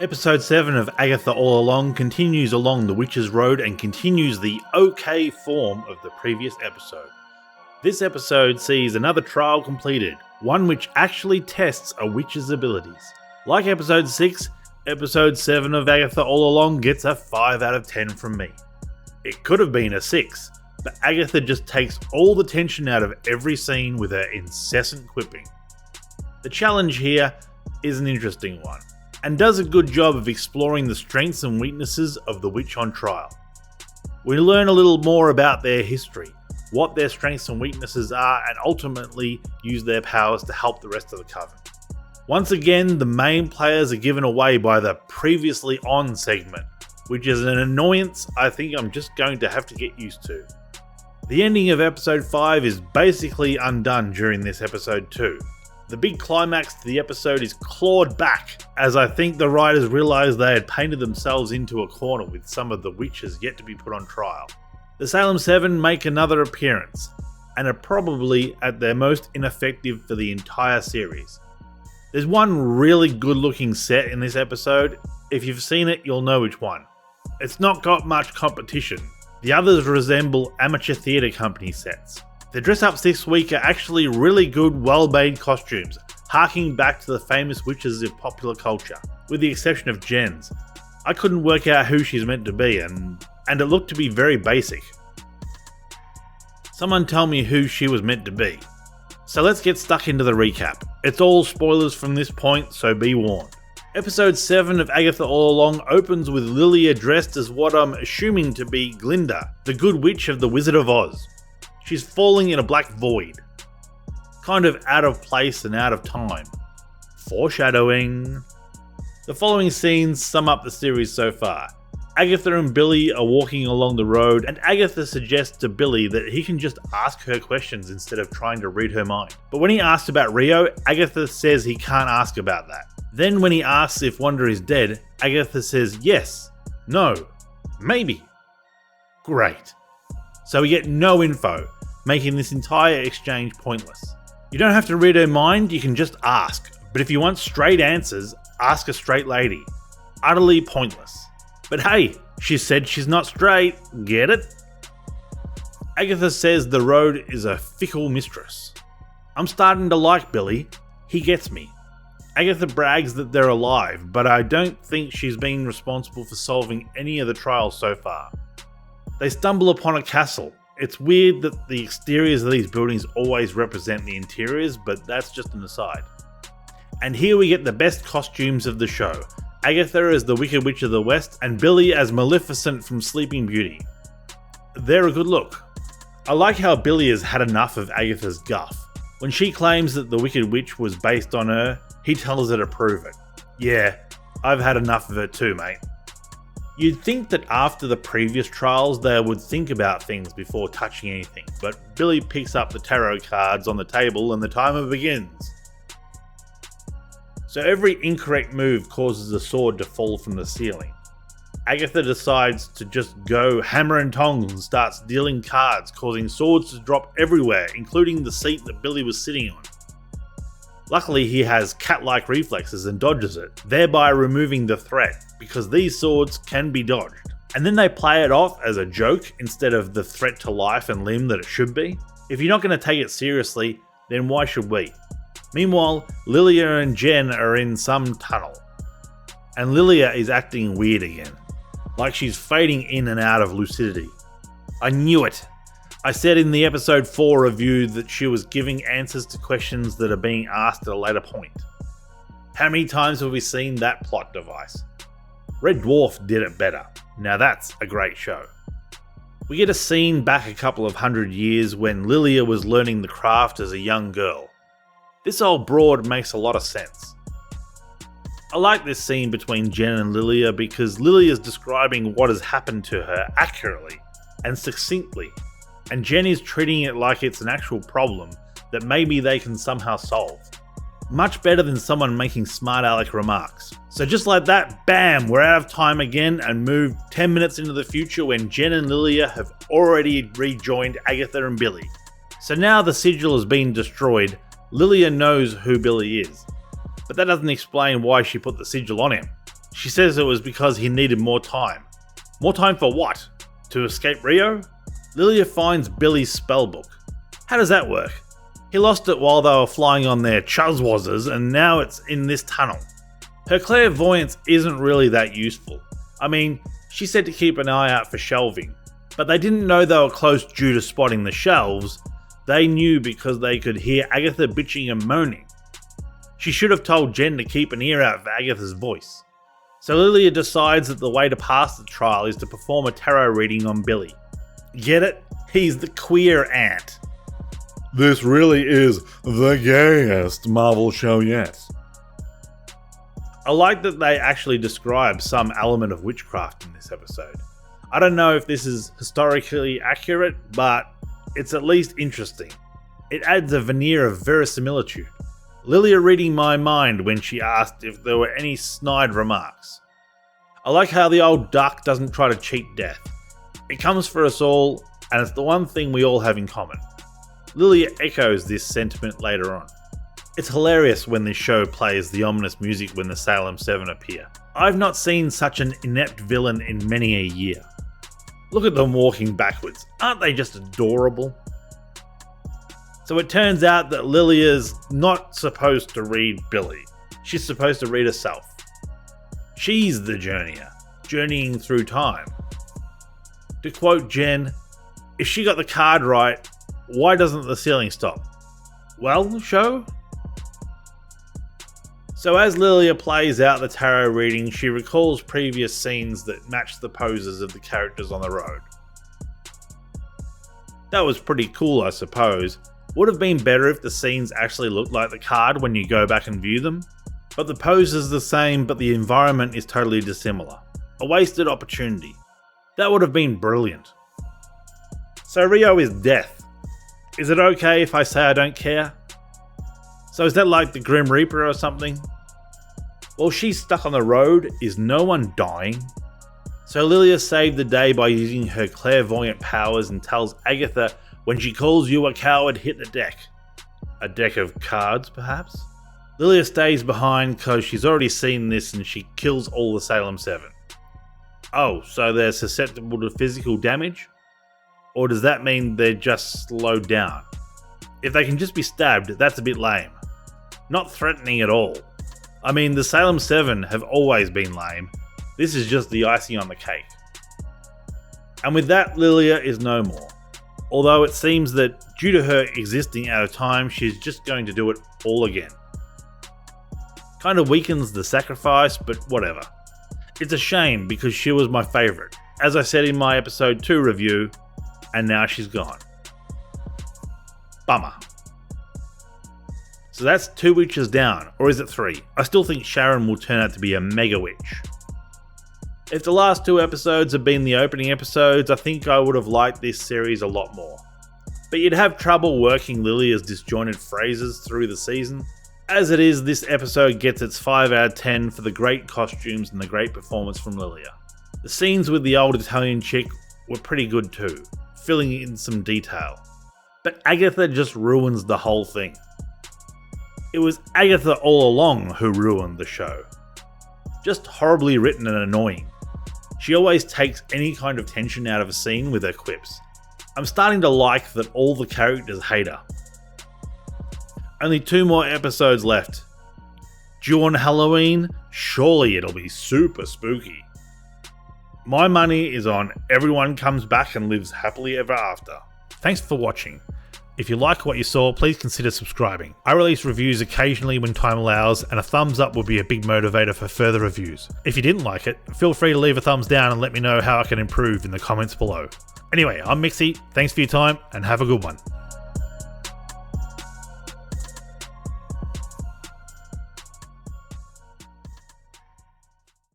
Episode 7 of Agatha All Along continues along the Witch's Road and continues the okay form of the previous episode. This episode sees another trial completed, one which actually tests a witch's abilities. Like episode 6, episode 7 of Agatha All Along gets a 5 out of 10 from me. It could have been a 6, but Agatha just takes all the tension out of every scene with her incessant quipping. The challenge here is an interesting one, and does a good job of exploring the strengths and weaknesses of the witch on trial. We learn a little more about their history, what their strengths and weaknesses are, and ultimately use their powers to help the rest of the coven. Once again, the main players are given away by the previously on segment, which is an annoyance I think I'm just going to have to get used to. The ending of episode 5 is basically undone during this episode too. The big climax to the episode is clawed back, as I think the writers realised they had painted themselves into a corner with some of the witches yet to be put on trial. The Salem 7 make another appearance, and are probably at their most ineffective for the entire series. There's one really good looking set in this episode. If you've seen it, you'll know which one. It's not got much competition. The others resemble amateur theatre company sets. The dress-ups this week are actually really good, well-made costumes, harking back to the famous witches of popular culture, with the exception of Jen's. I couldn't work out who she's meant to be, and it looked to be very basic. Someone tell me who she was meant to be. So let's get stuck into the recap. It's all spoilers from this point, so be warned. Episode 7 of Agatha All Along opens with Lilia dressed as what I'm assuming to be Glinda, the good witch of the Wizard of Oz. She's falling in a black void. Kind of out of place and out of time. Foreshadowing. The following scenes sum up the series so far. Agatha and Billy are walking along the road, and Agatha suggests to Billy that he can just ask her questions instead of trying to read her mind. But when he asks about Rio, Agatha says he can't ask about that. Then when he asks if Wanda is dead, Agatha says yes, no, maybe. Great. So we get no info, making this entire exchange pointless. You don't have to read her mind, you can just ask. But if you want straight answers, ask a straight lady. Utterly pointless. But hey, she said she's not straight, get it? Agatha says the road is a fickle mistress. I'm starting to like Billy, he gets me. Agatha brags that they're alive, but I don't think she's been responsible for solving any of the trials so far. They stumble upon a castle. It's weird that the exteriors of these buildings always represent the interiors, but that's just an aside. And here we get the best costumes of the show. Agatha as the Wicked Witch of the West, and Billy as Maleficent from Sleeping Beauty. They're a good look. I like how Billy has had enough of Agatha's guff. When she claims that the Wicked Witch was based on her, he tells her to prove it. Yeah, I've had enough of it too, mate. You'd think that after the previous trials they would think about things before touching anything, but Billy picks up the tarot cards on the table and the timer begins. So every incorrect move causes a sword to fall from the ceiling. Agatha decides to just go hammer and tongs and starts dealing cards, causing swords to drop everywhere, including the seat that Billy was sitting on. Luckily he has cat-like reflexes and dodges it, thereby removing the threat, because these swords can be dodged. And then they play it off as a joke instead of the threat to life and limb that it should be. If you're not going to take it seriously, then why should we? Meanwhile, Lilia and Jen are in some tunnel. And Lilia is acting weird again, like she's fading in and out of lucidity. I knew it! I said in the episode 4 review that she was giving answers to questions that are being asked at a later point. How many times have we seen that plot device? Red Dwarf did it better. Now that's a great show. We get a scene back a couple of 100 years when Lilia was learning the craft as a young girl. This old broad makes a lot of sense. I like this scene between Jen and Lilia because Lilia is describing what has happened to her accurately and succinctly, and Jen is treating it like it's an actual problem that maybe they can somehow solve. Much better than someone making smart aleck remarks. So just like that, bam, we're out of time again and moved 10 minutes into the future when Jen and Lilia have already rejoined Agatha and Billy. So now the sigil has been destroyed, Lilia knows who Billy is. But that doesn't explain why she put the sigil on him. She says it was because he needed more time. More time for what? To escape Rio? Lilia finds Billy's spellbook. How does that work? He lost it while they were flying on their chuzwazzers and now it's in this tunnel. Her clairvoyance isn't really that useful. I mean, she said to keep an eye out for shelving, but they didn't know they were close due to spotting the shelves. They knew because they could hear Agatha bitching and moaning. She should have told Jen to keep an ear out for Agatha's voice. So Lilia decides that the way to pass the trial is to perform a tarot reading on Billy. Get it? He's the queer ant. This really is the gayest Marvel show yet. I like that they actually describe some element of witchcraft in this episode. I don't know if this is historically accurate, but it's at least interesting. It adds a veneer of verisimilitude. Lilia reading my mind when she asked if there were any snide remarks. I like how the old duck doesn't try to cheat death. It comes for us all, and it's the one thing we all have in common. Lilia echoes this sentiment later on. It's hilarious when this show plays the ominous music when the Salem 7 appear. I've not seen such an inept villain in many a year. Look at them walking backwards. Aren't they just adorable? So it turns out that Lilia's not supposed to read Billy. She's supposed to read herself. She's the journeyer, journeying through time. To quote Jen, if she got the card right, why doesn't the ceiling stop? Well, show? So as Lilia plays out the tarot reading, she recalls previous scenes that match the poses of the characters on the road. That was pretty cool, I suppose. Would have been better if the scenes actually looked like the card when you go back and view them. But the pose is the same, but the environment is totally dissimilar. A wasted opportunity. That would have been brilliant. So Rio is death. Is it okay if I say I don't care? So is that like the Grim Reaper or something? While she's stuck on the road, is no one dying? So Lilia saved the day by using her clairvoyant powers and tells Agatha when she calls you a coward, hit the deck. A deck of cards, perhaps? Lilia stays behind because she's already seen this and she kills all the Salem 7. Oh, so they're susceptible to physical damage? Or does that mean they're just slowed down? If they can just be stabbed, that's a bit lame. Not threatening at all. I mean, the Salem 7 have always been lame. This is just the icing on the cake. And with that, Lilia is no more. Although it seems that due to her existing out of time, she's just going to do it all again. Kind of weakens the sacrifice, but whatever. It's a shame because she was my favourite, as I said in my episode 2 review, and now she's gone. Bummer. So that's 2 witches down, or is it 3? I still think Sharon will turn out to be a mega witch. If the last 2 episodes had been the opening episodes, I think I would have liked this series a lot more. But you'd have trouble working Lilia's disjointed phrases through the season. As it is, this episode gets its 5 out of 10 for the great costumes and the great performance from Lilia. The scenes with the old Italian chick were pretty good too, filling in some detail. But Agatha just ruins the whole thing. It was Agatha All Along who ruined the show. Just horribly written and annoying. She always takes any kind of tension out of a scene with her quips. I'm starting to like that all the characters hate her. Only 2 more episodes left. Due on Halloween? Surely it'll be super spooky. My money is on everyone comes back and lives happily ever after. Thanks for watching. If you like what you saw, please consider subscribing. I release reviews occasionally when time allows, and a thumbs up would be a big motivator for further reviews. If you didn't like it, feel free to leave a thumbs down and let me know how I can improve in the comments below. Anyway, I'm Mixy, thanks for your time, and have a good one.